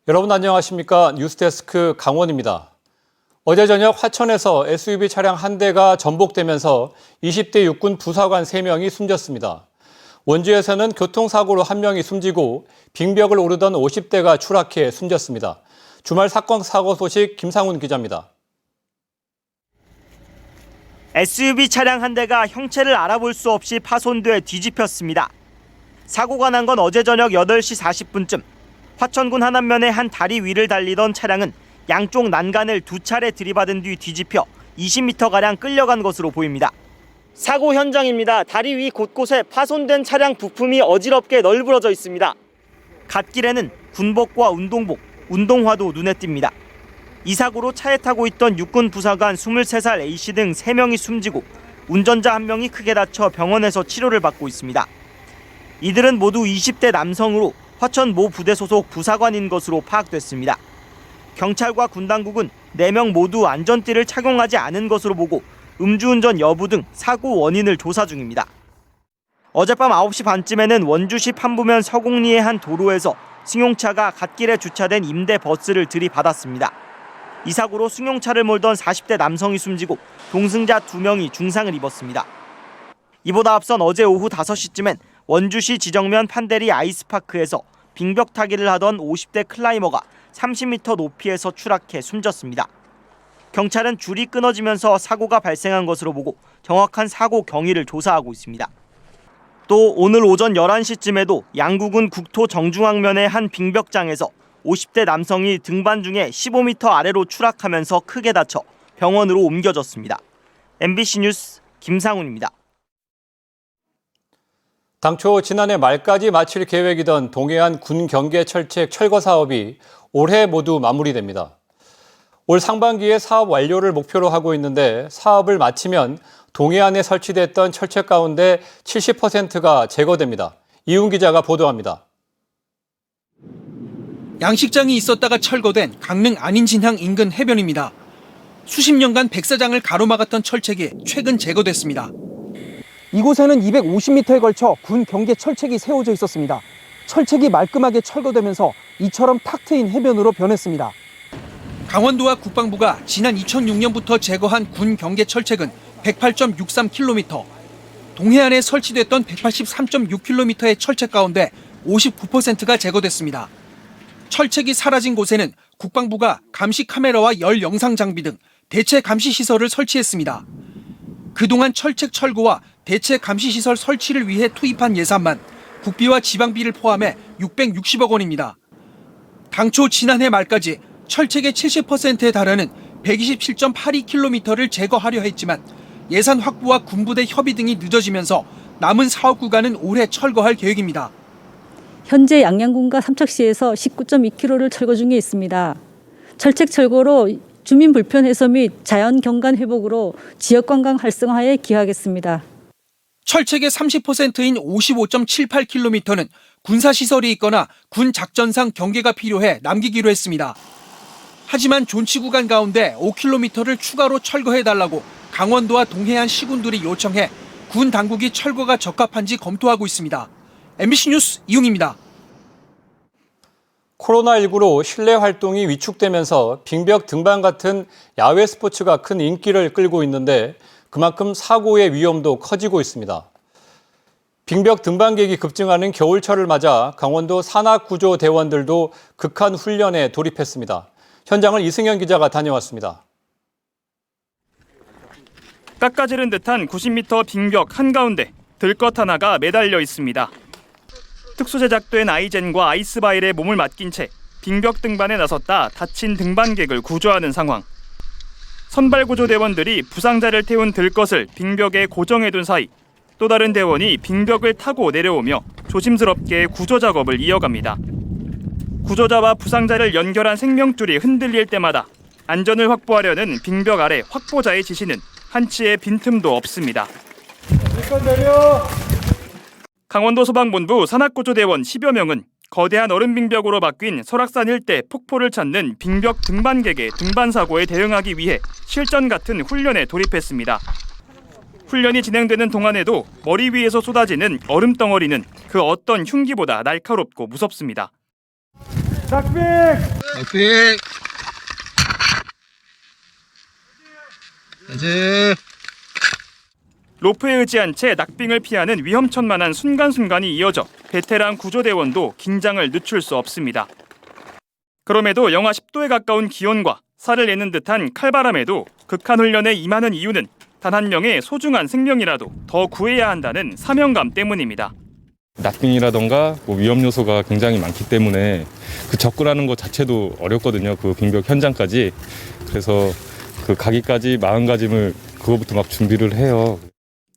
여러분 안녕하십니까? 뉴스데스크 강원입니다. 어제 저녁 화천에서 SUV 차량 한 대가 전복되면서 20대 육군 부사관 3명이 숨졌습니다. 원주에서는 교통사고로 1명이 숨지고 빙벽을 오르던 50대가 추락해 숨졌습니다. 주말 사건 사고 소식 김상훈 기자입니다. SUV 차량 한 대가 형체를 알아볼 수 없이 파손돼 뒤집혔습니다. 사고가 난 건 어제 저녁 8시 40분쯤. 화천군 하남면의 한 다리 위를 달리던 차량은 양쪽 난간을 2차례 들이받은 뒤 뒤집혀 20m가량 끌려간 것으로 보입니다. 사고 현장입니다. 다리 위 곳곳에 파손된 차량 부품이 어지럽게 널브러져 있습니다. 갓길에는 군복과 운동복, 운동화도 눈에 띕니다. 이 사고로 차에 타고 있던 육군 부사관 23살 A씨 등 3명이 숨지고 운전자 1명이 크게 다쳐 병원에서 치료를 받고 있습니다. 이들은 모두 20대 남성으로 화천 모 부대 소속 부사관인 것으로 파악됐습니다. 경찰과 군 당국은 4명 모두 안전띠를 착용하지 않은 것으로 보고 음주운전 여부 등 사고 원인을 조사 중입니다. 어젯밤 9시 반쯤에는 원주시 판부면 서곡리의 한 도로에서 승용차가 갓길에 주차된 임대 버스를 들이받았습니다. 이 사고로 승용차를 몰던 40대 남성이 숨지고 동승자 2명이 중상을 입었습니다. 이보다 앞선 어제 오후 5시쯤엔 원주시 지정면 판대리 아이스파크에서 빙벽 타기를 하던 50대 클라이머가 30m 높이에서 추락해 숨졌습니다. 경찰은 줄이 끊어지면서 사고가 발생한 것으로 보고 정확한 사고 경위를 조사하고 있습니다. 또 오늘 오전 11시쯤에도 양구군 국토 정중앙면의 한 빙벽장에서 50대 남성이 등반 중에 15m 아래로 추락하면서 크게 다쳐 병원으로 옮겨졌습니다. MBC 뉴스 김상훈입니다. 당초 지난해 말까지 마칠 계획이던 동해안 군 경계 철책 철거 사업이 올해 모두 마무리됩니다. 올 상반기에 사업 완료를 목표로 하고 있는데 사업을 마치면 동해안에 설치됐던 철책 가운데 70%가 제거됩니다. 이훈 기자가 보도합니다. 양식장이 있었다가 철거된 강릉 안인진항 인근 해변입니다. 수십 년간 백사장을 가로막았던 철책이 최근 제거됐습니다. 이곳에는 250m에 걸쳐 군 경계 철책이 세워져 있었습니다. 철책이 말끔하게 철거되면서 이처럼 탁 트인 해변으로 변했습니다. 강원도와 국방부가 지난 2006년부터 제거한 군 경계 철책은 108.63km, 동해안에 설치됐던 183.6km의 철책 가운데 59%가 제거됐습니다. 철책이 사라진 곳에는 국방부가 감시 카메라와 열 영상 장비 등 대체 감시 시설을 설치했습니다. 그동안 철책 철거와 대체 감시 시설 설치를 위해 투입한 예산만 국비와 지방비를 포함해 660억 원입니다. 당초 지난해 말까지 철책의 70%에 달하는 127.82km를 제거하려 했지만 예산 확보와 군부대 협의 등이 늦어지면서 남은 사업 구간은 올해 철거할 계획입니다. 현재 양양군과 삼척시에서 19.2km를 철거 중에 있습니다. 철책 철거로 주민 불편 해소 및 자연 경관 회복으로 지역 관광 활성화에 기여하겠습니다. 철책의 30%인 55.78km는 군사시설이 있거나 군 작전상 경계가 필요해 남기기로 했습니다. 하지만 존치 구간 가운데 5km를 추가로 철거해달라고 강원도와 동해안 시군들이 요청해 군 당국이 철거가 적합한지 검토하고 있습니다. MBC 뉴스 이웅입니다. 코로나19로 실내 활동이 위축되면서 빙벽 등반 같은 야외 스포츠가 큰 인기를 끌고 있는데 그만큼 사고의 위험도 커지고 있습니다. 빙벽 등반객이 급증하는 겨울철을 맞아 강원도 산악구조대원들도 극한 훈련에 돌입했습니다. 현장을 이승현 기자가 다녀왔습니다. 깎아지른 듯한 90m 빙벽 한가운데 들것 하나가 매달려 있습니다. 특수 제작된 아이젠과 아이스바일에 몸을 맡긴 채 빙벽 등반에 나섰다 다친 등반객을 구조하는 상황. 선발구조대원들이 부상자를 태운 들것을 빙벽에 고정해둔 사이 또 다른 대원이 빙벽을 타고 내려오며 조심스럽게 구조 작업을 이어갑니다. 구조자와 부상자를 연결한 생명줄이 흔들릴 때마다 안전을 확보하려는 빙벽 아래 확보자의 지시는 한치의 빈틈도 없습니다. 강원도 소방본부 산악구조대원 10여 명은 거대한 얼음 빙벽으로 바뀐 설악산 일대 폭포를 찾는 빙벽 등반객의 등반 사고에 대응하기 위해 실전 같은 훈련에 돌입했습니다. 훈련이 진행되는 동안에도 머리 위에서 쏟아지는 얼음 덩어리는 그 어떤 흉기보다 날카롭고 무섭습니다. 로프에 의지한 채 낙빙을 피하는 위험천만한 순간순간이 이어져 베테랑 구조대원도 긴장을 늦출 수 없습니다. 그럼에도 영하 10도에 가까운 기온과 살을 내는 듯한 칼바람에도 극한 훈련에 임하는 이유는 단 한 명의 소중한 생명이라도 더 구해야 한다는 사명감 때문입니다. 낙빙이라던가 위험 요소가 굉장히 많기 때문에 그 접근하는 것 자체도 어렵거든요. 그 빙벽 현장까지. 그래서 그 가기까지 마음가짐을 그거부터 막 준비를 해요.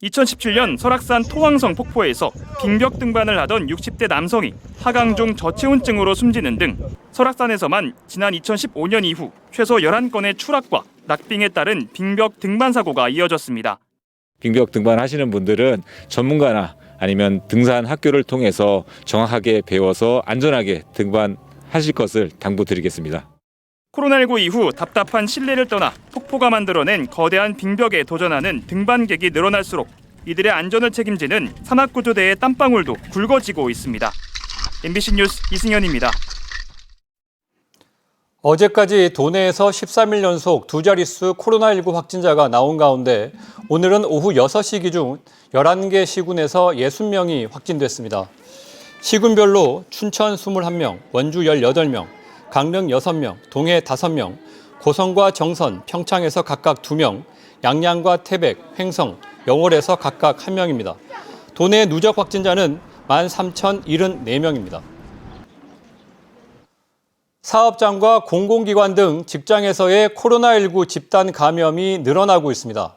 2017년 설악산 토왕성 폭포에서 빙벽 등반을 하던 60대 남성이 하강 중 저체온증으로 숨지는 등 설악산에서만 지난 2015년 이후 최소 11건의 추락과 낙빙에 따른 빙벽 등반 사고가 이어졌습니다. 빙벽 등반하시는 분들은 전문가나 아니면 등산 학교를 통해서 정확하게 배워서 안전하게 등반하실 것을 당부드리겠습니다. 코로나19 이후 답답한 실내를 떠나 폭포가 만들어낸 거대한 빙벽에 도전하는 등반객이 늘어날수록 이들의 안전을 책임지는 산악구조대의 땀방울도 굵어지고 있습니다. MBC 뉴스 이승현입니다. 어제까지 도내에서 13일 연속 두 자릿수 코로나19 확진자가 나온 가운데 오늘은 오후 6시 기준 11개 시군에서 60명이 확진됐습니다. 시군별로 춘천 21명, 원주 18명, 강릉 6명, 동해 5명, 고성과 정선, 평창에서 각각 2명, 양양과 태백, 횡성, 영월에서 각각 1명입니다. 도내 누적 확진자는 13,074명입니다. 사업장과 공공기관 등 직장에서의 코로나19 집단 감염이 늘어나고 있습니다.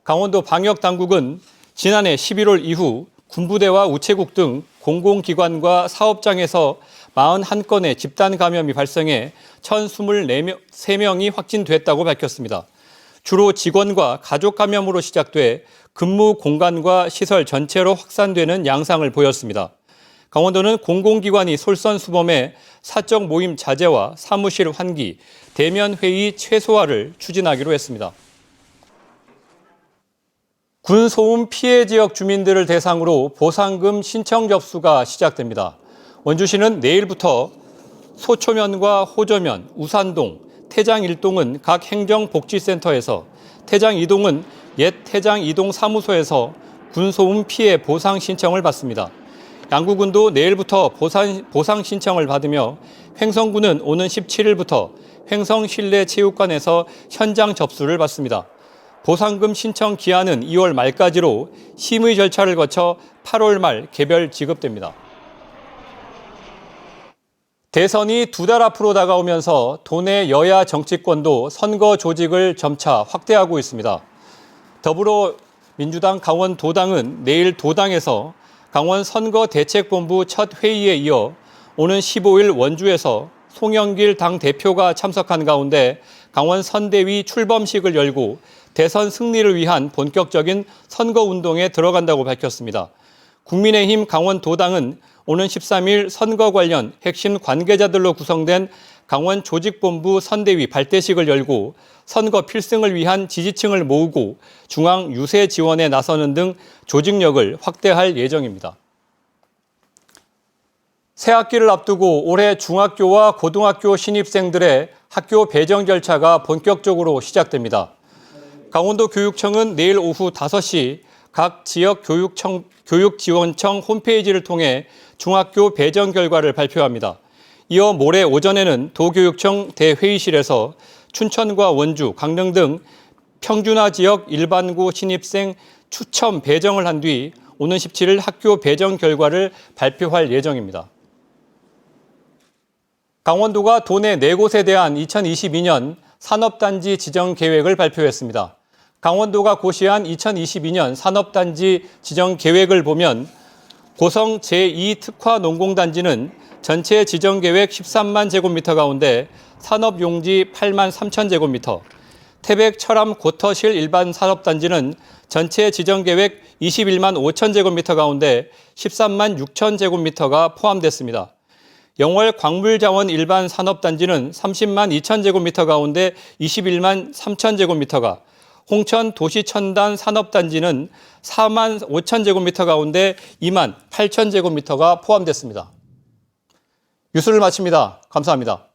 강원도 방역당국은 지난해 11월 이후 군부대와 우체국 등 공공기관과 사업장에서 41건의 집단 감염이 발생해 1,023명이 확진됐다고 밝혔습니다. 주로 직원과 가족 감염으로 시작돼 근무 공간과 시설 전체로 확산되는 양상을 보였습니다. 강원도는 공공기관이 솔선수범해 사적 모임 자제와 사무실 환기, 대면 회의 최소화를 추진하기로 했습니다. 군소음 피해 지역 주민들을 대상으로 보상금 신청 접수가 시작됩니다. 원주시는 내일부터 소초면과 호저면, 우산동, 태장 1동은 각 행정복지센터에서, 태장 2동은 옛 태장 2동 사무소에서 군소음 피해 보상 신청을 받습니다. 양구군도 내일부터 보상 신청을 받으며 횡성군은 오는 17일부터 횡성실내체육관에서 현장 접수를 받습니다. 보상금 신청 기한은 2월 말까지로 심의 절차를 거쳐 8월 말 개별 지급됩니다. 대선이 2달 앞으로 다가오면서 도내 여야 정치권도 선거 조직을 점차 확대하고 있습니다. 더불어민주당 강원도당은 내일 도당에서 강원 선거대책본부 첫 회의에 이어 오는 15일 원주에서 송영길 당대표가 참석한 가운데 강원 선대위 출범식을 열고 대선 승리를 위한 본격적인 선거운동에 들어간다고 밝혔습니다. 국민의힘 강원도당은 오는 13일 선거 관련 핵심 관계자들로 구성된 강원 조직본부 선대위 발대식을 열고 선거 필승을 위한 지지층을 모으고 중앙 유세 지원에 나서는 등 조직력을 확대할 예정입니다. 새학기를 앞두고 올해 중학교와 고등학교 신입생들의 학교 배정 절차가 본격적으로 시작됩니다. 강원도 교육청은 내일 오후 5시 각 지역 교육지원청 홈페이지를 통해 중학교 배정 결과를 발표합니다. 이어 모레 오전에는 도교육청 대회의실에서 춘천과 원주, 강릉 등 평준화 지역 일반고 신입생 추첨 배정을 한 뒤 오는 17일 학교 배정 결과를 발표할 예정입니다. 강원도가 도내 4곳에 대한 2022년 산업단지 지정 계획을 발표했습니다. 강원도가 고시한 2022년 산업단지 지정 계획을 보면 고성 제2특화농공단지는 전체 지정계획 13만 제곱미터 가운데 산업용지 8만 3천 제곱미터, 태백 철암 고터실 일반 산업단지는 전체 지정계획 21만 5천 제곱미터 가운데 13만 6천 제곱미터가 포함됐습니다. 영월 광물자원 일반 산업단지는 30만 2천 제곱미터 가운데 21만 3천 제곱미터가, 홍천 도시첨단 산업단지는 4만 5천 제곱미터 가운데 2만 8천 제곱미터가 포함됐습니다. 뉴스를 마칩니다. 감사합니다.